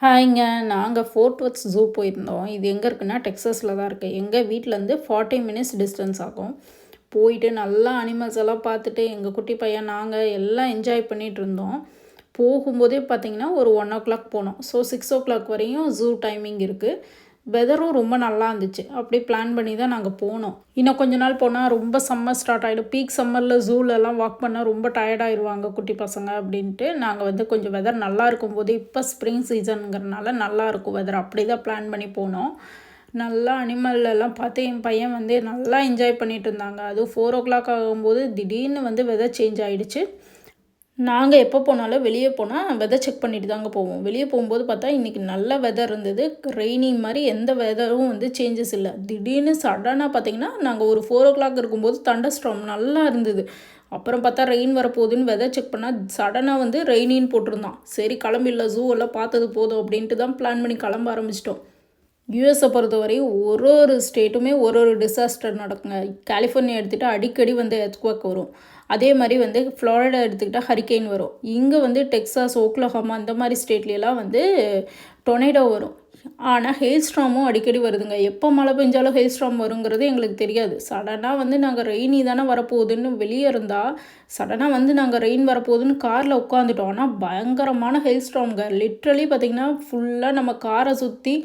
ஹாய்ங்க. நாங்க fort worth zoo போயிருந்தோம். இது எங்கே இருக்குன்னா, டெக்சாஸில தான் இருக்குது. எங்கள் வீட்டிலேருந்து 40 மினிட்ஸ் டிஸ்டன்ஸ் ஆகும். போயிட்டு நல்லா அனிமல்ஸ் எல்லாம் பார்த்துட்டு, எங்கள் குட்டி பையன் நாங்கள் எல்லாம் என்ஜாய் பண்ணிகிட்டு இருந்தோம். போகும்போதே பார்த்தீங்கன்னா, ஒரு 1:00 போனோம். ஸோ 6:00 வரையும் ஜூ டைமிங் இருக்குது. வெதரும் ரொம்ப நல்லா இருந்துச்சு. அப்படியே பிளான் பண்ணி தான் நாங்கள் போனோம். இன்னும் கொஞ்ச நாள் போனால் ரொம்ப சம்மர் ஸ்டார்ட் ஆகிடும். பீக் சம்மரில் ஜூலெல்லாம் வாக் பண்ணால் ரொம்ப டயர்டாயிருவாங்க குட்டி பசங்க அப்படின்ட்டு நாங்கள் கொஞ்சம் வெதர் நல்லா இருக்கும்போது, இப்போ ஸ்ப்ரிங் சீசனுங்கிறனால நல்லாயிருக்கும் வெதர், அப்படி தான் பிளான் பண்ணி போனோம். நல்லா அனிமல்லாம் பார்த்து என் பையன் நல்லா என்ஜாய் பண்ணிகிட்டு இருந்தாங்க. அதுவும் 4:00 ஆகும்போது திடீர்னு வெதர் சேஞ்ச் ஆகிடுச்சு. நாங்கள் எப்போ போனாலும் வெளியே போனால் வெதர் செக் பண்ணிட்டு தாங்க போவோம். வெளியே போகும்போது பார்த்தா இன்றைக்கி நல்ல வெதர் இருந்தது. ரெய்னி மாதிரி எந்த வெதரும் சேஞ்சஸ் இல்லை. திடீர்னு சடனாக பார்த்திங்கன்னா நாங்கள் ஒரு 4:00 இருக்கும்போது தண்டர் ஸ்டார்ம் நல்லா இருந்தது. அப்புறம் பார்த்தா ரெயின் வரப்போகுதுன்னு வெதர் செக் பண்ணால் சடனாக ரெய்னின்னு போட்டிருந்தான். சரி கிளம்பிடல, ஜூ எல்லாம் பார்த்தது போதும் அப்படின்ட்டு தான் பிளான் பண்ணி கிளம்ப ஆரம்பிச்சிட்டோம். யூஎஸை பொறுத்தவரையும் ஒரு ஸ்டேட்டுமே ஒரு டிசாஸ்டர் நடக்குங்க. கலிஃபோர்னியா எடுத்துகிட்டால் அடிக்கடி எர்த்குவேக் வரும். அதே மாதிரி ஃப்ளாரிடா எடுத்துக்கிட்டால் ஹரிக்கெயின் வரும். இங்கே டெக்சாஸ், ஓக்லஹோமா இந்த மாதிரி ஸ்டேட்லாம் டொர்னேடோ வரும். ஆனால் ஹெயில்ஸ்ட்ராமும் அடிக்கடி வருதுங்க. எப்போ மழை பெஞ்சாலும் ஹெயில்ஸ்ட்ராம் வருங்கிறது எங்களுக்கு தெரியாது. சடனாக நாங்கள் ரெய்னி தானே வரப்போகுதுன்னு வெளியே இருந்தால், சடனாக நாங்கள் ரெயின் வரப்போகுதுன்னு காரில் உட்காந்துட்டோம். ஆனால் பயங்கரமான ஹெயில்ஸ்ட்ராம்ங்க. லிட்ரலி பார்த்திங்கன்னா ஃபுல்லாக நம்ம காரை சுற்றி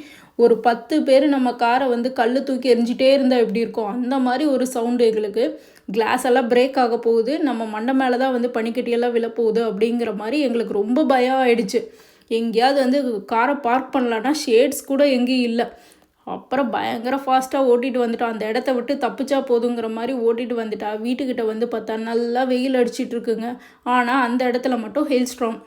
ஒரு 10 பேர் நம்ம காரை கல் தூக்கி எரிஞ்சிட்டே இருந்தால் எப்படி இருக்கும், அந்த மாதிரி ஒரு சவுண்டு எங்களுக்கு. கிளாஸ் எல்லாம் பிரேக் ஆக போகுது, நம்ம மண்டை மேலே தான் பனிக்கட்டியெல்லாம் விழப்போகுது அப்படிங்கிற மாதிரி எங்களுக்கு ரொம்ப பயம் ஆயிடுச்சு. எங்கேயாவது காரை பார்க் பண்ணலான்னா ஷேட்ஸ் கூட எங்கேயும் இல்லை. அப்புறம் பயங்கர ஃபாஸ்ட்டாக ஓட்டிகிட்டு வந்துட்டோம். அந்த இடத்த விட்டு தப்பிச்சா போதுங்கிற மாதிரி ஓட்டிகிட்டு வந்துட்டா. வீட்டுக்கிட்ட பார்த்தா நல்லா வெயில் அடிச்சிட்ருக்குங்க. ஆனால் அந்த இடத்துல மட்டும் ஹெயில் ஸ்ட்ராம்.